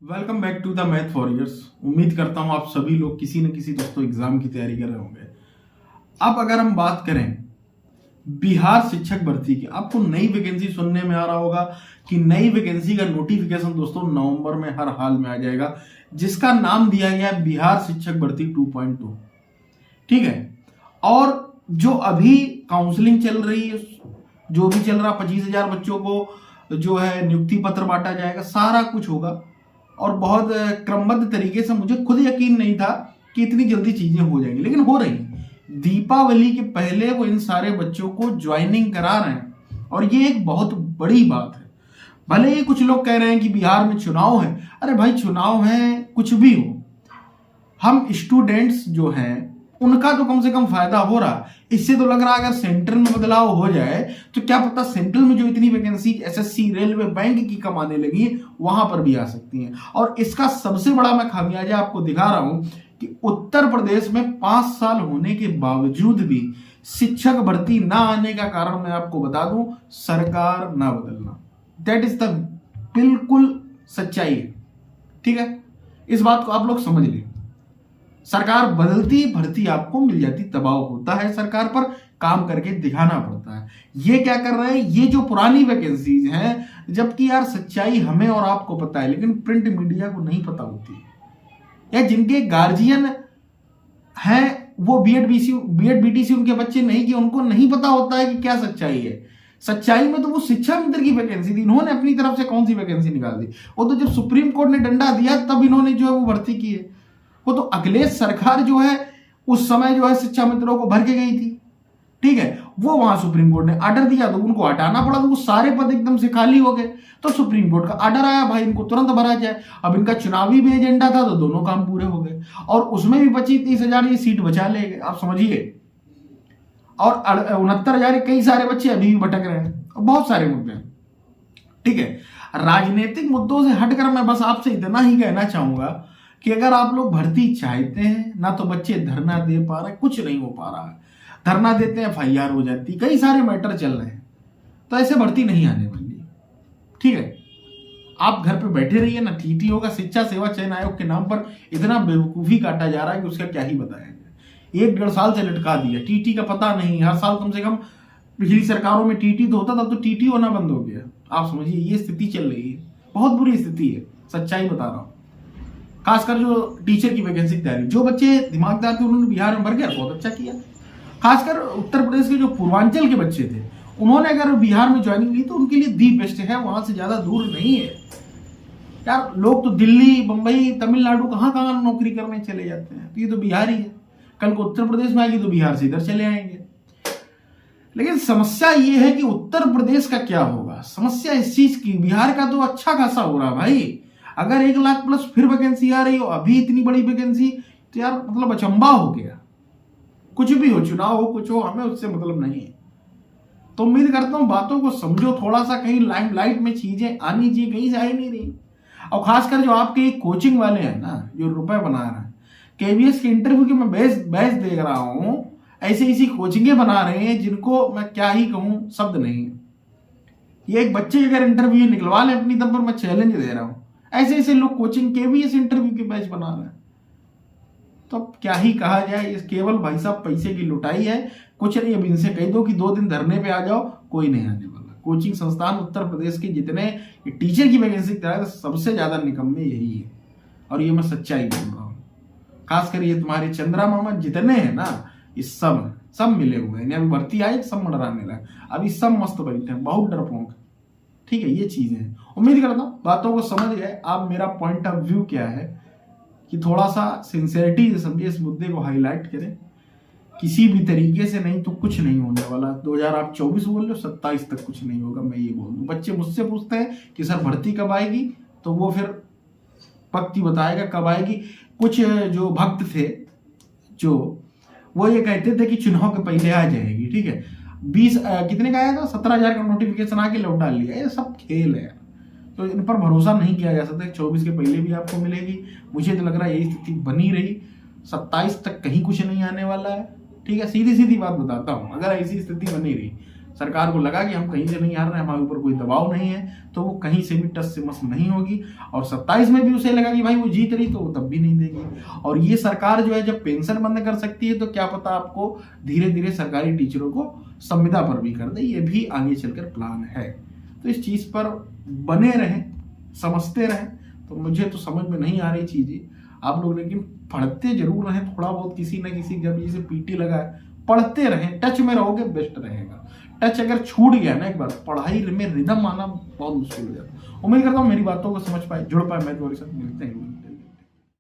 Welcome back to the Math Warriors. उम्मीद करता हूं आप सभी लोग किसी न किसी दोस्तों एग्जाम की तैयारी कर रहे होंगे। अब अगर हम बात करें बिहार शिक्षक भर्ती की, आपको नई वैकेंसी सुनने में आ रहा होगा कि नई वैकेंसी का नोटिफिकेशन दोस्तों नवंबर में हर हाल में आ जाएगा, जिसका नाम दिया गया है बिहार शिक्षक भर्ती 2.2। ठीक है, और जो अभी काउंसलिंग चल रही है, जो भी चल रहा, 25,000 बच्चों को जो है नियुक्ति पत्र बांटा जाएगा, सारा कुछ होगा और बहुत क्रमबद्ध तरीके से। मुझे खुद यकीन नहीं था कि इतनी जल्दी चीजें हो जाएंगी, लेकिन हो रही हैं। दीपावली के पहले वो इन सारे बच्चों को ज्वाइनिंग करा रहे हैं और ये एक बहुत बड़ी बात है। भले ही कुछ लोग कह रहे हैं कि बिहार में चुनाव है, अरे भाई चुनाव है कुछ भी हो, हम स्टूडेंट्स जो हैं उनका तो कम से कम फायदा हो रहा। इससे तो लग रहा है अगर सेंट्रल में बदलाव हो जाए तो क्या पता सेंट्रल में जो इतनी वैकेंसी एसएससी, रेलवे, बैंक की कम आने लगी है वहां पर भी आ सकती हैं। और इसका सबसे बड़ा मैं खामियाजा आपको दिखा रहा हूं कि उत्तर प्रदेश में 5 साल होने के बावजूद भी शिक्षक भर्ती ना आने का कारण मैं आपको बता दूं, सरकार ना बदलना। दैट इज द बिल्कुल सच्चाई है। ठीक है, इस बात को आप लोग समझ लें। सरकार बदलती भर्ती आपको मिल जाती, दबाव होता है सरकार पर, काम करके दिखाना पड़ता है। ये क्या कर रहे हैं, ये जो पुरानी वैकेंसीज हैं, जबकि यार सच्चाई हमें और आपको पता है लेकिन प्रिंट मीडिया को नहीं पता होती, या जिनके गार्जियन हैं वो बीएड बीटीसी उनके बच्चे नहीं किए, उनको नहीं पता होता है कि क्या सच्चाई है। सच्चाई में तो वो शिक्षा मित्र की वैकेंसी थी, इन्होंने अपनी तरफ से कौन सी वैकेंसी निकाल दी? वो तो जब सुप्रीम कोर्ट ने डंडा दिया तब इन्होंने जो है वो भर्ती की है। वो तो अखिलेश सरकार जो है उस समय जो है शिक्षा मित्रों को भर के गई थी। ठीक है, वो वहां सुप्रीम कोर्ट ने आर्डर दिया तो उनको हटाना पड़ा, तो वो सारे पद एकदम से खाली हो गए। तो सुप्रीम कोर्ट का आर्डर आया, भाई इनको तुरंत भरा जाए। अब इनका चुनावी भी एजेंडा था तो दोनों काम पूरे हो गए, और उसमें भी 25-30,000 ये सीट बचा ले गए, आप समझिए। और 69,000 कई सारे बच्चे अभी भी भटक रहे हैं, बहुत सारे मुद्दे हैं। ठीक है, राजनीतिक मुद्दों से हटकर मैं बस आपसे इतना ही कहना चाहूंगा कि अगर आप लोग भर्ती चाहते हैं ना, तो बच्चे धरना दे पा रहे, कुछ नहीं हो पा रहा है। धरना देते हैं एफआईआर हो जाती, कई सारे मैटर चल रहे हैं, तो ऐसे भर्ती नहीं आने वाली। ठीक है, आप घर पे बैठे रहिए ना। टीटी होगा, शिक्षा सेवा चयन आयोग के नाम पर इतना बेवकूफी काटा जा रहा है कि उसका क्या ही बताया जाए। 1-1.5 साल से लटका दिया, टीटी का पता नहीं। हर साल कम से कम पिछली सरकारों में टीटी तो होता, तब तो टीटी होना बंद हो गया। आप समझिए, ये स्थिति चल रही है, बहुत बुरी स्थिति है, सच्चाई बता रहा हूं। खासकर जो टीचर की वैकेंसी की तैयारी, जो बच्चे दिमागदार थे उन्होंने बिहार में भर गया, बहुत अच्छा किया। खासकर उत्तर प्रदेश के जो पूर्वांचल के बच्चे थे, उन्होंने अगर बिहार में ज्वाइनिंग की तो उनके लिए दी बेस्ट है, वहां से ज्यादा दूर नहीं है। यार लोग तो दिल्ली, बंबई, तमिलनाडु कहां कहां नौकरी करने चले जाते हैं, तो ये तो बिहार ही है। कल को उत्तर प्रदेश में आएगी तो बिहार से इधर चले आएंगे। लेकिन समस्या ये है कि उत्तर प्रदेश का क्या होगा। समस्या इस चीज की, बिहार का तो अच्छा खासा हो रहा भाई। अगर 1 लाख प्लस फिर वैकेंसी आ रही हो, अभी इतनी बड़ी वैकेंसी, तो यार मतलब अचंबा हो गया। कुछ भी हो, चुनाव हो, कुछ हो, हमें उससे मतलब नहीं है। तो उम्मीद करता हूं बातों को समझो थोड़ा सा, कहीं लाइमलाइट में चीजें आनी चाहिए, कहीं से आ ही नहीं रही। और खासकर जो आपके कोचिंग वाले हैं ना, जो रुपए बना रहे हैं, केवीएस के इंटरव्यू के मैं बैच देख रहा हूं, ऐसी कोचिंगे बना रहे हैं जिनको मैं क्या ही कहूं, शब्द नहीं है। ये एक बच्चे अगर इंटरव्यू निकलवा लें अपनी दम पर, मैं चैलेंज दे रहा हूं। ऐसे लोग कोचिंग के भी इस इंटरव्यू के बैच बना रहे हैं, तो क्या ही कहा जाए। इस केवल भाई साहब पैसे की लुटाई है, कुछ नहीं। अब इनसे कह दो कि 2 दिन धरने पे आ जाओ, कोई नहीं आने वाला। कोचिंग संस्थान उत्तर प्रदेश के जितने टीचर की वैकेंसी तरह सबसे ज्यादा निकम्मे यही है, और ये मैं सच्चाई बोल रहा हूँ। खासकर ये तुम्हारे चंद्रा मामा जितने हैं ना, ये सब मिले हुए हैं। अभी भर्ती आई, सब मडराने लगे, अभी सब मस्त बैठे हैं, बहुत डरपोक। ठीक है, ये चीजें हैं। उम्मीद करता हूं बातों को समझ गए आप। मेरा पॉइंट ऑफ व्यू क्या है कि थोड़ा सा सिंसियरिटी से समझिए, इस मुद्दे को हाईलाइट करें। किसी भी तरीके से नहीं तो कुछ नहीं होने वाला। 2024 बोल लो, 27 तक कुछ नहीं होगा, मैं ये बोल दूं। बच्चे मुझसे पूछते हैं कि सर भर्ती कब आएगी, तो वो फिर वक्त ही बताएगा कब आएगी। कुछ जो भक्त थे जो वो ये कहते थे कि चुनाव के पहले आ जाएगी। ठीक है, 20 कितने का आया था, 17,000 का नोटिफिकेशन आके लौट डाल लिया। ये सब खेल है, तो इन पर भरोसा नहीं किया जा सकता। 24 के पहले भी आपको मिलेगी, मुझे तो लग रहा है यही स्थिति बनी रही। 27 तक कहीं कुछ नहीं आने वाला है। ठीक है, सीधी बात बताता हूं, अगर ऐसी स्थिति बनी रही सरकार को लगा कि हम कहीं से नहीं हार रहे हैं, हमारे ऊपर कोई दबाव नहीं है, तो वो कहीं से भी टस से मस नहीं होगी। और 27 में भी उसे लगा कि भाई वो जीत रही, तो वो तब भी नहीं देगी। और ये सरकार जो है जब पेंशन बंद कर सकती है, तो क्या पता आपको धीरे धीरे सरकारी टीचरों को संविदा पर भी कर दे, ये भी आगे चलकर प्लान है। तो इस चीज पर बने रहें, समझते रहें। तो मुझे तो समझ में नहीं आ रही चीजें आप लोग, लेकिन पढ़ते जरूर रहें थोड़ा बहुत, किसी ना किसी, जब जैसे पीटी लगा है पढ़ते रहें, टच में रहोगे बेस्ट रहेगा। टच अगर छूट गया ना एक बार, पढ़ाई में रिदम आना बहुत मुश्किल हो जाता है। उम्मीद करता हूँ मेरी बातों को समझ पाए, जुड़ पाए। मैं तुम्हारे साथ मिलते हैं।